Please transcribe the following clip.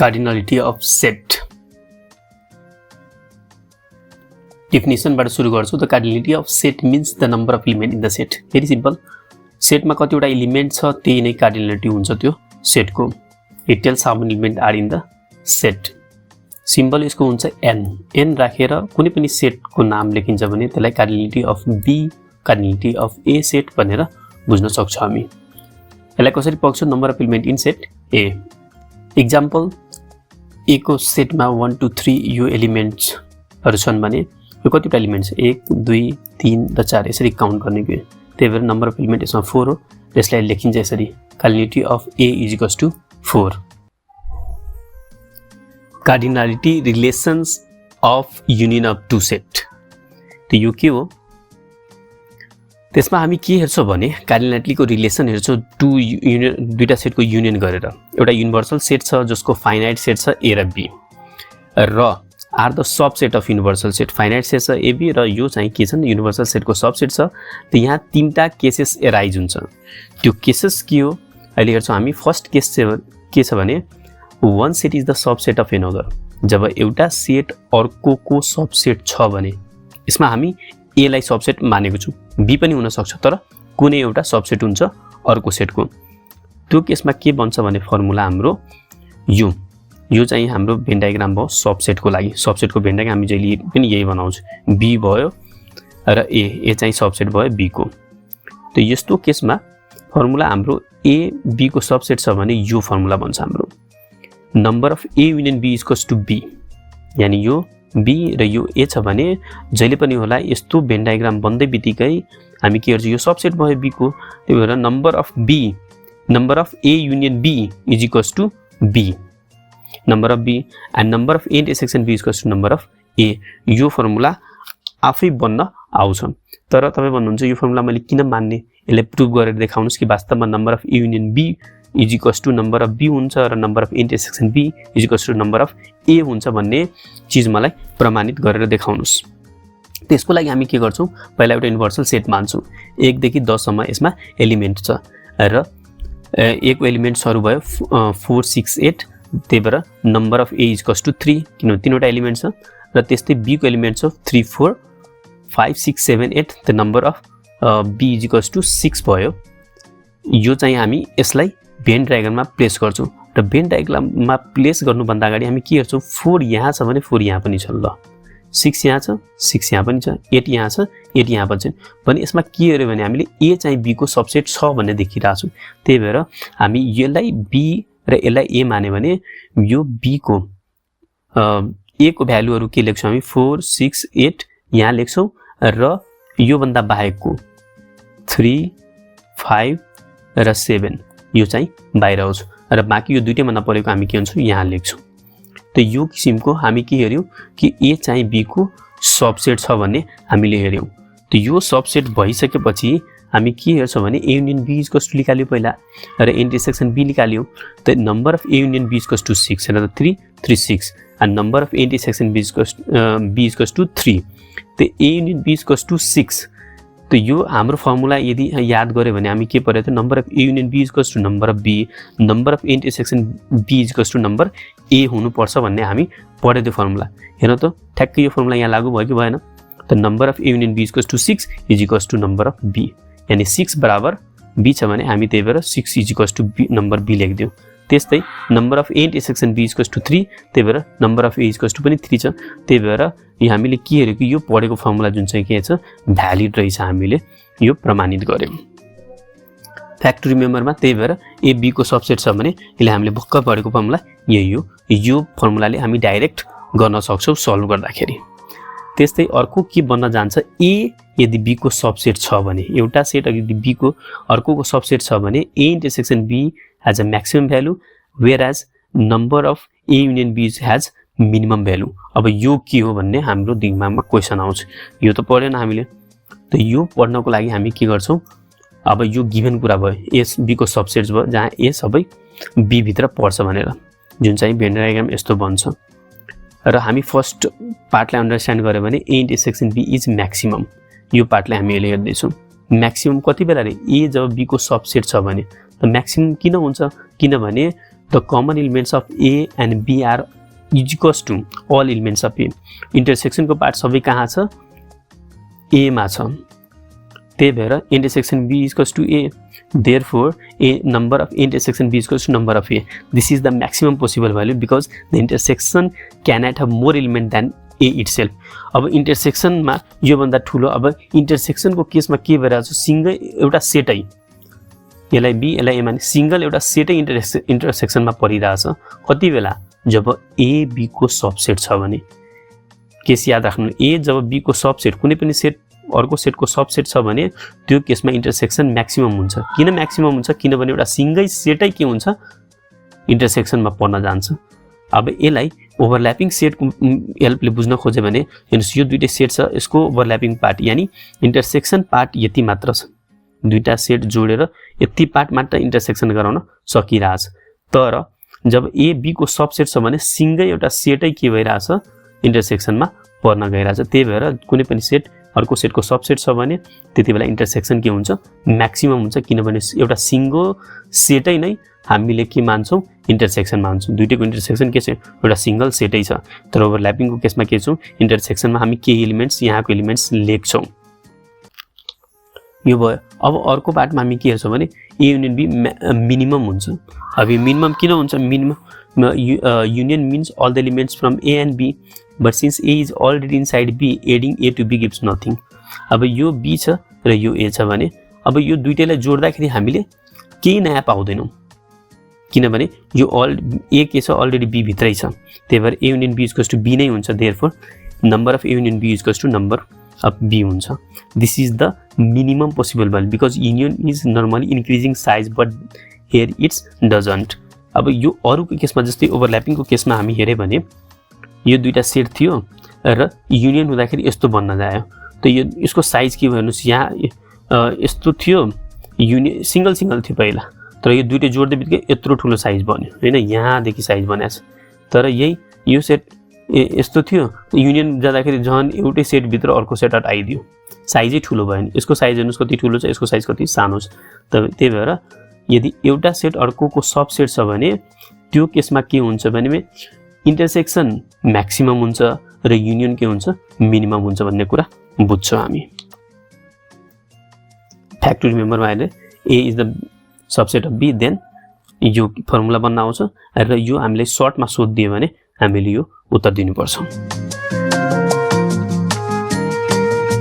Cardinality of set. Definition बाट सुरु गर्छु. The cardinality of set means the number of element in the set. Very simple. Set मा कतिवटा element छ त्यही नै cardinality हुन्छ त्यो set को. It tells how many element are in the set. Symbol यसको हुन्छ n. n राखेर कुनै पनि set को नाम लेखिन्छ भने त्यसलाई cardinality of B, cardinality of A set भनेर बुझ्न सक्छौं हामी. यसलाई कसरी पक्छौं? number of element in set A. Example, A को सेट मा 1 2 3 यो एलिमेन्ट्स हरु छन् भने यो कतिवटा एलिमेन्ट्स 1 2 3 र 4 यसरी काउन्ट गर्ने के. त्यही भएर नम्बर अफ एलिमेन्ट यसमा 4 हो. यसलाई लेखिन्छ यसरी cardinality of A is 4. Cardinality relations of union of two set. त यो के हो? त्यसमा हामी के हेर्छौं भने कार्डिनालिटी को रिलेसन हेर्छौं दुईटा सेटको युनियन गरेर. एउटा युनिभर्सल सेट छ जसको फाइनाइट सेट छ A र B र are the subset of universal set. Finite set छ A B र यो चाहिँ के छन् युनिभर्सल सेटको सबसेट छ. त यहाँ तीनटा केसेस एराइज हुन्छ. त्यो केसेस के हो अहिले हेर्छौं हामी. फर्स्ट केस चाहिँ के छ भने one set is the subset of another. जब एउटा सेट अर्कोको सबसेट छ भने यसमा हामी A लाई सबसेट मानेको छु. B पनि हुन सक्छ तर कुनै एउटा सबसेट हुन्छ अर्को सेटको. त्यो केसमा के बन्छ भने फर्मुला हाम्रो यो चाहिँ हाम्रो भेन डायग्राम भयो सबसेटको लागि. सबसेटको भेन डायग्राम हामी जहिले पनि यही बनाउँछ. B भयो र A चाहिँ सबसेट भयो B को. त यस्तो केसमा फर्मुला हाम्रो A B को सबसेट छ भने यो फर्मुला बन्छ हाम्रो number of A union B equals to B. यानी यो B र यो A छ भने जहिले पनि होला यस्तो भेन डायग्राम बन्दै बित्तिकै हामी के गर्छौं यो सबसेट भयो B को. त्यही भएर number of A union B is equals to B. Number of B and number of A intersection B equals to number of A. यो फर्मुला आफै बन्न आउँछ. तर तपाई भन्नुहुन्छ यो फर्मुला मैले किन मान्ने? यसलाई प्रुभ गरेर देखाउनुस् कि वास्तवमा number of A union B is equals to number of B हुन्छ र number of intersection B is equals to number of A हुन्छ भन्ने चीज मलाई प्रमाणित गरेर देखाउनुस्. त्यसको लागि हामी के गर्छौं? पहिला एउटा युनिभर्सल सेट मान्छौं. 1 देखि 10 सम्म यसमा एलिमेन्ट छ र एक एलिमेन्ट सरु भयो 4 6 8. त्यही भएर number of A is equals to 3 किनभने तीनवटा एलिमेन्ट छ र त्यस्तै B को एलिमेन्ट छ 3 4 5 6 7 8. The number of B is equals to 6 भयो. यो चाहिँ हामी यसलाई भेन डायग्राममा प्लेस गर्छौं र भेन डायग्राममा प्लेस गर्नुभन्दा अगाडि हामी के गर्छौं 4 यहाँ छ भने 4 यहाँ पनि छ. ल 6 यहाँ छ 6 यहाँ पनि छ 8 यहाँ छ 8 यहाँ पनि छ भने यसमा के हेर्यो भने हामीले A चाहिँ B को सबसेट छ भन्ने देखिरहेको छौं. त्यही भएर हामी यसलाई B र यसलाई A माने भने यो B को A को भ्यालुहरु के लेख्छौं हामी 4 6 8 यहाँ लेख्छौं र यो भन्दा बाहेकको 3 5 र 7 यो चाहिँ बाहिर आउँछ र बाँकी यो दुईटैमा नपरेको हामी के भन्छौं यहाँ लेख्छौं. त यो किसिमको हामी के हेर्यौं कि A चाहिँ B को सबसेट छ भन्ने हामीले हेर्यौं. त यो सबसेट भइसकेपछि हामी के हेर्छौं भने A union B equals to निकाल्यो पहिला र इन्टरसेक्सन B निकाल्यो. त number of A union B equals to 6 र 3 3 6 and number of intersection B equals to 3. त A union B equals to 6. त यो हाम्रो फर्मुला यदि याद गर्यो भने हामी के पढ्यो त number of A union B equals to number of B, number of intersection B equals to number A हुनु पर्छ भन्ने हामी पढ्यो त्यो फर्मुला. हेर्नु त ठ्याक्कै यो फर्मुला यहाँ लागू भयो कि भएन? त number of A union B equals to 6 is equals to number of B. यानी 6 बराबर B छ भने हामी त्यही भएर 6 is equals to number B लेख्दियौ. त्यस्तै number of A intersection B equals to 3. त्यही भएर number of A equals to पनि 3 छ. त्यही भएर यो हामीले के हेर्यो कि यो पढेको फर्मुला जुन चाहिँ के छ भ्यालिड रहेछ हामीले यो प्रमाणित गर्यौं. फ्याक्ट रिमेम्बरमा त्यही भएर A B को सबसेट छ भने यसले हामीले भक्क पढेको फर्मुला यही हो. यो फर्मुलाले हामी डाइरेक्ट गर्न सक्छौं सल्भ गर्दाखेरि. त्यस्तै अर्को के बन्न जान्छ A यदि B को सबसेट छ भने एउटा सेट यदि B को अर्कोको सबसेट छ भने A intersection B has a maximum value whereas number of A union B has minimum value. अब यो के हो भन्ने हाम्रो दिमागमा क्वेशन आउँछ. यो त पढेन हामीले. त यो पढ्नको लागि हामी के गर्छौं अब यो गिभन कुरा भयो A B को सबसेट्स भयो जहाँ A सबै B भित्र पर्छ भनेर जुन चाहिँ भेन डायग्राम यस्तो बन्छ र हामी फर्स्ट पार्टलाई अन्डरस्ट्यान्ड गर्यो भने A intersection B is maximum. यो पार्टलाई हामी अहिले हेर्दै छौं. म्याक्सिमम कति बेला रे A जब B को सबसेट छ भने त म्याक्सिमम किन हुन्छ किनभने the common elements of A and B are equals to all elements of A. इन्टरसेक्सनको पार्ट सबै कहाँ छ? ए मा छ। त्यही भएर intersection B equals to A, therefore a number of intersection b equals to number of a. This is the maximum possible value because the intersection cannot have more element than a itself. अब intersection मा यो भन्दा ठुलो, अब intersection को केसमा के भइरहेको छ? सिंगल एउटा सेटै, यसलाई b यसलाई a माने सिंगल एउटा सेटै intersection मा परिरहेछ। कति बेला? जब a b को सबसेट छ भने। केस याद राख्नु, a जब b को सबसेट, कुनै पनि सेट अर्को सेटको सबसेट छ भने त्यो केसमा इन्टरसेक्सन म्याक्सिमम हुन्छ। किन म्याक्सिमम हुन्छ? किनभने एउटा सिंगल सेटै के हुन्छ? इन्टरसेक्सनमा पर्न जान्छ। अब यसलाई ओभरल्यापिङ सेटको हेल्पले बुझ्न खोज्यो भने हेर्नुस्, यो दुईटै सेट छ, यसको ओभरल्यापिङ पार्ट यानी इन्टरसेक्सन पार्ट यति मात्र छ। दुईटा सेट जोडेर यति पार्ट मात्र इन्टरसेक्सन गराउन सकिरहेछ। तर जब ए बी को सबसेट छ भने सिंगल एउटा सेटै के भइरहेछ? इन्टरसेक्सनमा पर्न गइरहेछ। त्यही भएर कुनै पनि सेट अर्को सेटको सबसेट छ भने त्यति बेला इन्टरसेक्सन के हुन्छ? म्याक्सिमम हुन्छ। किनभने एउटा सिंगल सेटै नै हामीले के मान्छौँ? इन्टरसेक्सन मान्छौँ। दुईटैको इन्टरसेक्सन के छ? एउटा सिंगल सेटै छ। तर ओभरल्यापिङको केसमा के छौँ? इन्टरसेक्सनमा हामी केही एलिमेन्ट्स, यहाँको एलिमेन्ट्स लेख्छौँ। यो भयो। अब अर्को पार्टमा हामी के हेर्छौँ भने ए युनियन बी मिनिमम हुन्छ। अब यो मिनिमम किन हुन्छ? Minimum union means all the elements from A and B, but since A is already inside B, adding A to B gives nothing. अब यो B छ र यो A छ भने अब यो दुईटैलाई जोड्दाखेरि हामीले केही नयाँ पाउँदैनौँ। किनभने यो A के छ? अलरेडी B भित्रै छ। त्यही भएर A union B equals to B नै हुन्छ। therefore number of A union B equals to number of B हुन्छ। This is the minimum possible value because union is normally increasing size but here it doesn't. अब यो अरूको केसमा जस्तै ओभरल्यापिङको केसमा हामी हेर्यो भने यो दुईटा सेट थियो र युनियन हुँदाखेरि यस्तो बन्न जायो। त यो यसको साइज के भयो हेर्नुस्, यहाँ यस्तो थियो, युनियन सिंगल थियो पहिला, तर यो दुईटै जोड्दै बित्तिकै यत्रो ठुलो साइज बन्यो हैन, यहाँदेखि साइज बनेको छ। तर यही यो सेट यस्तो थियो, युनियन जाँदाखेरि झन् एउटै सेट भित्र अर्को सेट आइदियो, साइजै ठुलो भयो नि। यसको साइज हेर्नुस् कति ठुलो छ, यसको साइज कति सानो छ। त्यही भएर यदि एउटा सेट अर्कोको सबसेट छ भने त्यो केसमा के हुन्छ भने इन्टरसेक्सन म्याक्सिमम हुन्छ र युनियन के हुन्छ? मिनिमम हुन्छ भन्ने कुरा बुझ्छौँ हामी। फ्याक्ट टु रिमेम्बरमा हेर्ने A is the subset of B, then यो फर्मुला बन्न आउँछ र यो हामीले सर्टमा सोधिदियो भने हामीले यो उत्तर दिनुपर्छ।